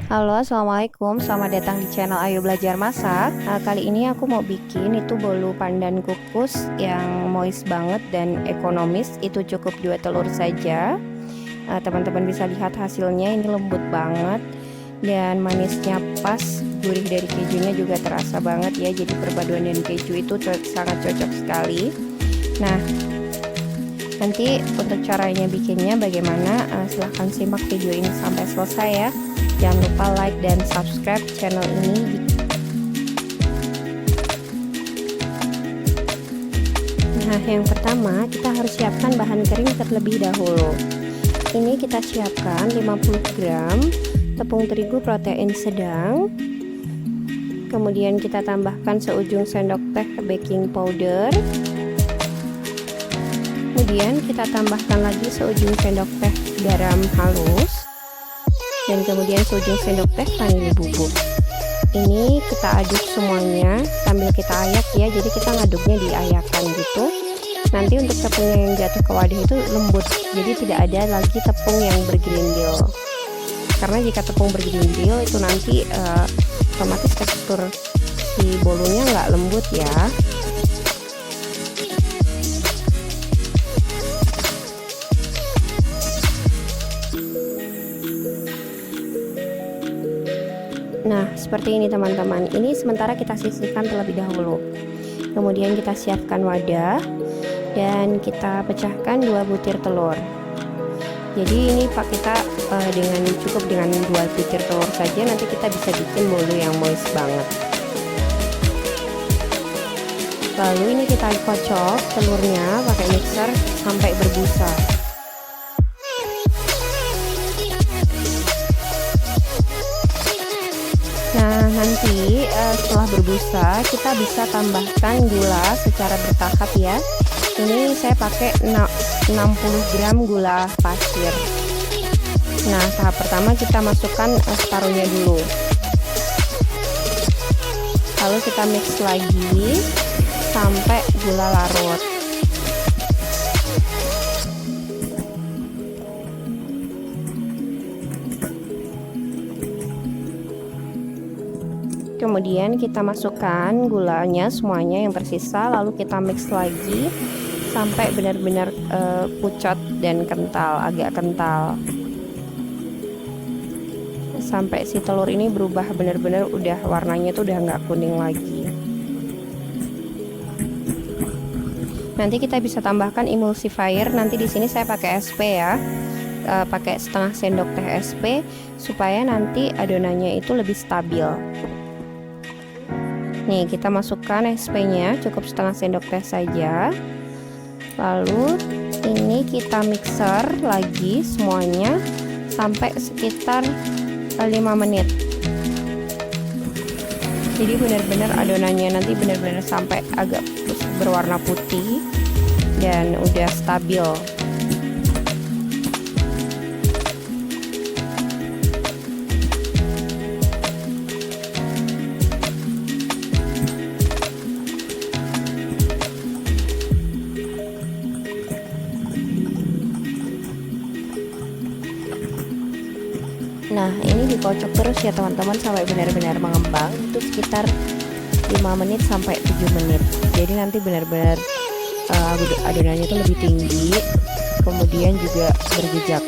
Halo, assalamualaikum. Selamat datang di channel Ayu Belajar Masak. Kali ini aku mau bikin itu bolu pandan kukus yang moist banget dan ekonomis. Itu cukup 2 telur saja. Teman-teman bisa lihat hasilnya, ini lembut banget dan manisnya pas. Gurih dari kejunya juga terasa banget ya. Jadi perpaduan dan keju itu sangat cocok sekali. Nah, nanti untuk caranya bikinnya bagaimana, silahkan simak video ini sampai selesai ya. Jangan lupa like dan subscribe channel ini. Nah, yang pertama kita harus siapkan bahan kering terlebih dahulu. Ini kita siapkan 50 gram tepung terigu protein sedang. Kemudian kita tambahkan seujung sendok teh baking powder. Kemudian kita tambahkan lagi seujung sendok teh garam halus. Dan kemudian seujung sendok teh vanili bubuk. Ini kita aduk semuanya sambil kita ayak ya, jadi kita ngaduknya diayakkan gitu. Nanti untuk tepungnya yang jatuh ke wadah itu lembut, jadi tidak ada lagi tepung yang bergerindil. Karena jika tepung bergerindil itu nanti otomatis tekstur si bolunya nggak lembut ya. Nah, seperti ini teman-teman. Ini sementara kita sisihkan terlebih dahulu. Kemudian kita siapkan wadah dan kita pecahkan 2 butir telur. Jadi ini Pak, kita cukup dengan 2 butir telur saja nanti kita bisa bikin bolu yang moist banget. Lalu ini kita kocok telurnya pakai mixer sampai berbusa. Nah, nanti setelah berbusa kita bisa tambahkan gula secara bertahap ya. Ini saya pakai 60 gram gula pasir. Nah, tahap pertama kita masukkan separuhnya dulu. Lalu kita mix lagi sampai gula larut. Kemudian kita masukkan gulanya semuanya yang tersisa, lalu kita mix lagi sampai benar-benar pucat dan kental, agak kental. Sampai si telur ini berubah benar-benar udah warnanya tuh udah nggak kuning lagi. Nanti kita bisa tambahkan emulsifier. Nanti di sini saya pakai SP ya. Pakai setengah sendok teh SP supaya nanti adonannya itu lebih stabil. Nih, kita masukkan SP-nya cukup setengah sendok teh saja. Lalu ini kita mixer lagi semuanya sampai sekitar 5 menit. Jadi benar-benar adonannya nanti benar-benar sampai agak berwarna putih dan udah stabil. Nah, ini dikocok terus ya teman-teman sampai benar-benar mengembang, itu sekitar 5 menit sampai 7 menit. Jadi nanti benar-benar adonannya itu lebih tinggi, kemudian juga berjejak.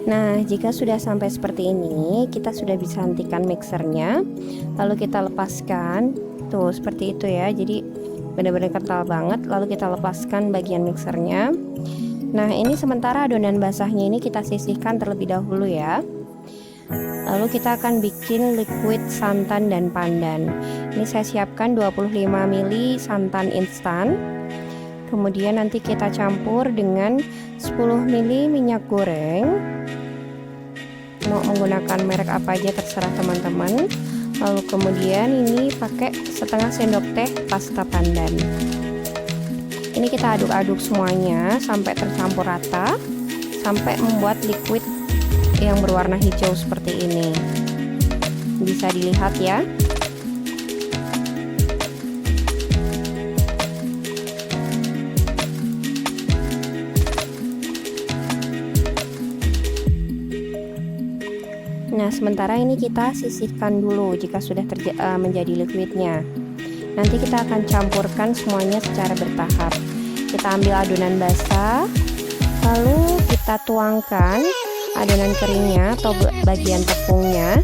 Nah, jika sudah sampai seperti ini, kita sudah bisa hentikan mixernya. Lalu kita lepaskan. Tuh, seperti itu ya. Jadi benar-benar kental banget. Lalu kita lepaskan bagian mixernya. Nah, ini sementara adonan basahnya ini kita sisihkan terlebih dahulu ya. Lalu kita akan bikin liquid santan dan pandan. Ini saya siapkan 25 ml santan instan. Kemudian nanti kita campur dengan 10 ml minyak goreng. Mau menggunakan merek apa aja terserah teman-teman. Lalu kemudian ini pakai setengah sendok teh pasta pandan. Ini kita aduk-aduk semuanya sampai tercampur rata, sampai membuat liquid yang berwarna hijau seperti ini. Bisa dilihat ya. Nah, sementara ini kita sisihkan dulu jika sudah menjadi liquidnya. Nanti kita akan campurkan semuanya secara bertahap. Kita ambil adonan basah, lalu kita tuangkan adonan keringnya atau bagian tepungnya,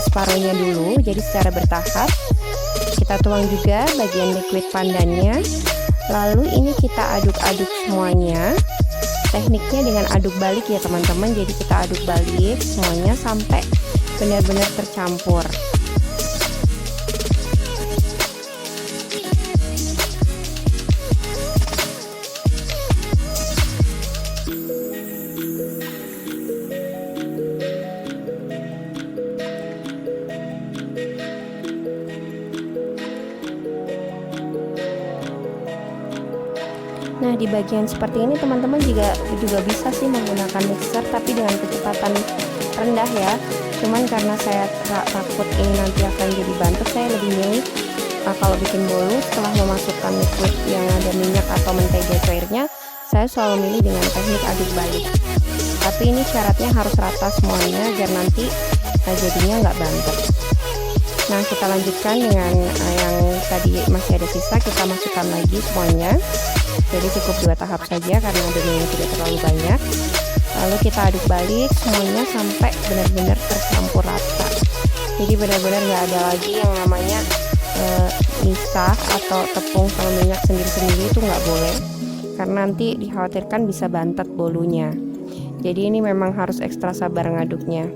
separuhnya dulu, jadi secara bertahap. Kita tuang juga bagian liquid pandannya. Lalu ini kita aduk-aduk semuanya. Tekniknya dengan aduk balik ya teman-teman. Jadi kita aduk balik semuanya sampai benar-benar tercampur. Nah, di bagian seperti ini teman-teman juga bisa sih menggunakan mixer, tapi dengan kecepatan rendah ya. Cuman karena saya takut ini nanti akan jadi bantet, saya lebih milih kalau bikin bolu setelah memasukkan liquid yang ada minyak atau mentega cairnya, saya selalu milih dengan teknik aduk balik. Tapi ini syaratnya harus rata semuanya agar nanti jadinya nggak bantet. Nah, kita lanjutkan dengan yang tadi masih ada sisa, kita masukkan lagi semuanya. Jadi cukup 2 tahap saja karena adonannya tidak terlalu banyak. Lalu kita aduk balik semuanya sampai benar-benar tercampur rata. Jadi benar-benar nggak ada lagi yang namanya misah atau tepung sama minyak sendiri-sendiri, itu nggak boleh. Karena nanti dikhawatirkan bisa bantet bolunya. Jadi ini memang harus ekstra sabar ngaduknya.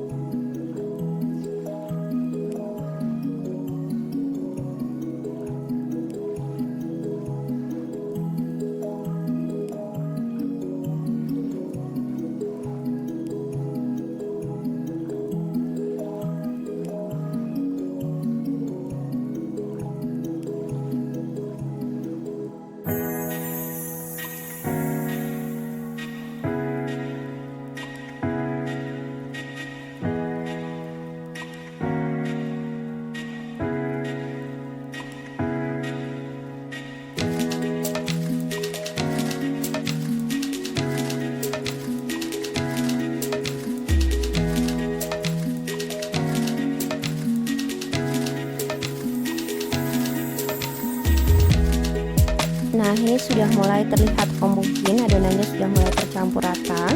Nah, ini sudah mulai terlihat mungkin adonannya sudah mulai tercampur rata.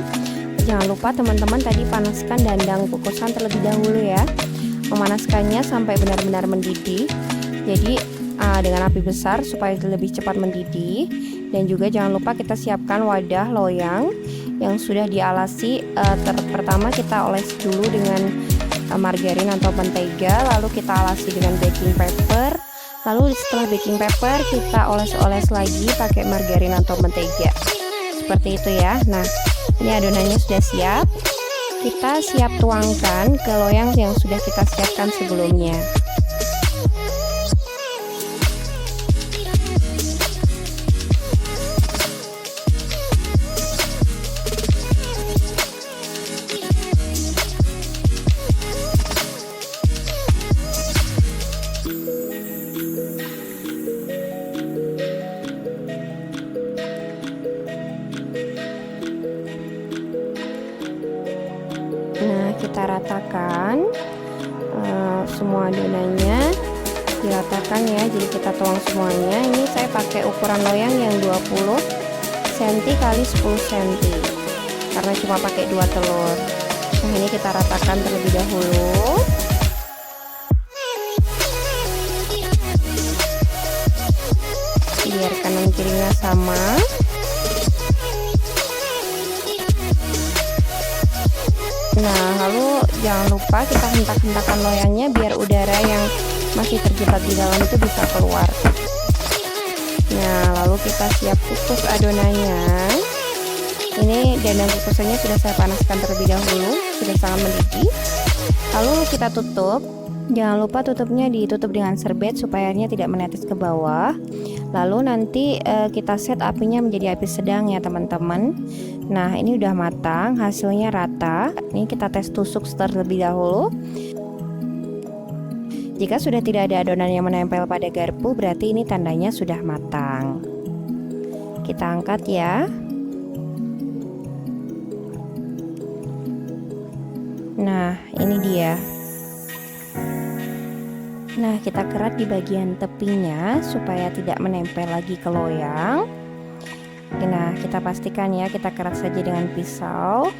Jangan lupa teman-teman tadi panaskan dandang kukusan terlebih dahulu ya. Memanaskannya sampai benar-benar mendidih. Jadi dengan api besar supaya lebih cepat mendidih. Dan juga jangan lupa kita siapkan wadah loyang yang sudah dialasi. Pertama kita oles dulu dengan margarin atau mentega, lalu kita alasi dengan baking paper. Lalu setelah baking paper kita oles-oles lagi pakai margarin atau mentega. Seperti itu ya. Nah, ini adonannya sudah siap. Kita siap tuangkan ke loyang yang sudah kita siapkan sebelumnya. Nah, kita ratakan semua adonannya, diratakan ya. Jadi kita tuang semuanya. Ini saya pakai ukuran loyang yang 20 cm kali 10 cm. karena cuma pakai 2 telur. Nah, ini kita ratakan terlebih dahulu. Biar kanan kirinya sama. Nah, lalu jangan lupa kita hentak-hentakan loyangnya biar udara yang masih terjebak di dalam itu bisa keluar. Nah, lalu kita siap kukus adonannya. Ini dandang kukusannya sudah saya panaskan terlebih dahulu, sudah sangat mendidih. Lalu kita tutup. Jangan lupa tutupnya ditutup dengan serbet supaya airnya tidak menetes ke bawah. Lalu nanti kita set apinya menjadi api sedang ya teman-teman. Nah, ini udah matang, hasilnya rata. Ini kita tes tusuk terlebih dahulu. Jika sudah tidak ada adonan yang menempel pada garpu, berarti ini tandanya sudah matang. Kita angkat ya. Nah, ini dia. Nah, kita kerat di bagian tepinya supaya tidak menempel lagi ke loyang. Nah, kita pastikan ya, kita kerat saja dengan pisau.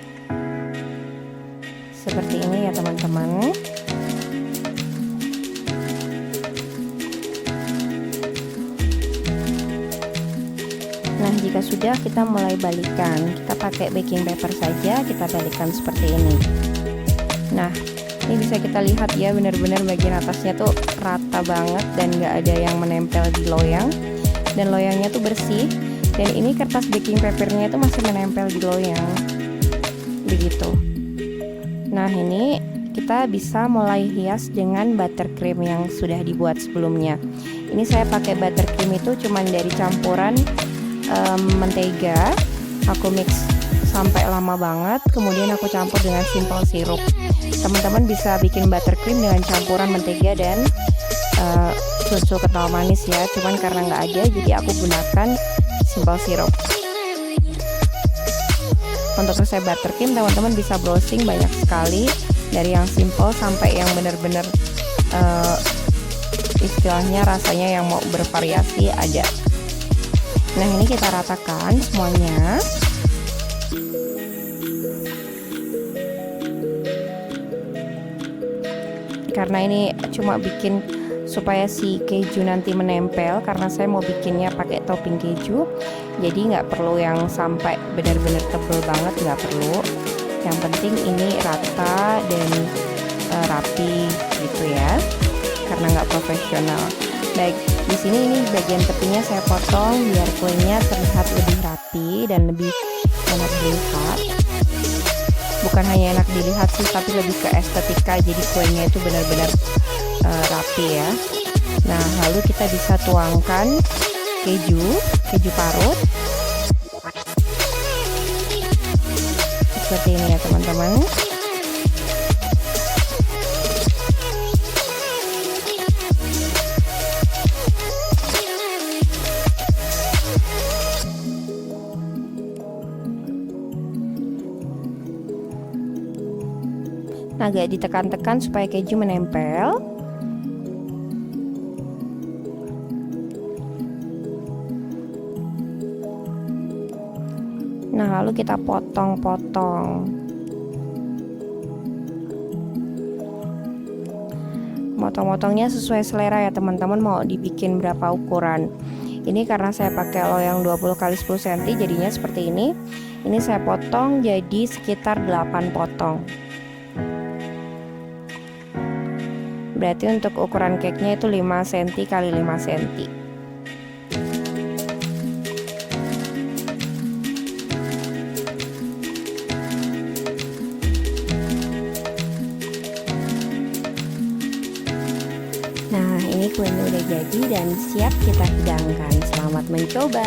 Seperti ini ya teman-teman. Nah, jika sudah, kita mulai balikan. Kita pakai baking paper saja, kita balikan seperti ini. Nah, ini bisa kita lihat ya, benar-benar bagian atasnya tuh rata banget dan nggak ada yang menempel di loyang. Dan loyangnya tuh bersih. Dan ini kertas baking papernya itu masih menempel di loyang. Begitu. Nah, ini kita bisa mulai hias dengan buttercream yang sudah dibuat sebelumnya. Ini saya pakai buttercream itu cuman dari campuran mentega. Aku mix sampai lama banget, kemudian aku campur dengan simple sirup. Teman-teman bisa bikin buttercream dengan campuran mentega dan susu kental manis ya, cuman karena nggak ada jadi aku gunakan simple sirup. Untuk resep buttercream teman-teman bisa browsing banyak sekali, dari yang simple sampai yang benar-benar istilahnya rasanya yang mau bervariasi ada. Nah, ini kita ratakan semuanya. Karena ini cuma bikin supaya si keju nanti menempel, karena saya mau bikinnya pakai topping keju, jadi nggak perlu yang sampai benar-benar tebel banget, nggak perlu. Yang penting ini rata dan rapi gitu ya, karena nggak profesional. Baik, di sini ini bagian tepinya saya potong biar kuenya terlihat lebih rapi dan lebih enak dilihat. Bukan hanya enak dilihat sih, tapi lebih ke estetika, jadi kuenya itu benar-benar rapi ya. Nah, lalu kita bisa tuangkan keju parut seperti ini ya teman-teman. Agak ditekan-tekan supaya keju menempel. Nah, lalu kita potong-potong. Motong-motongnya sesuai selera ya teman-teman, mau dibikin berapa ukuran. Ini karena saya pakai loyang 20 x 10 cm jadinya seperti ini. Ini saya potong jadi sekitar 8 potong. Berarti untuk ukuran cake-nya itu 5 cm x 5 cm. Nah, ini kuenya udah jadi dan siap kita hidangkan. Selamat mencoba.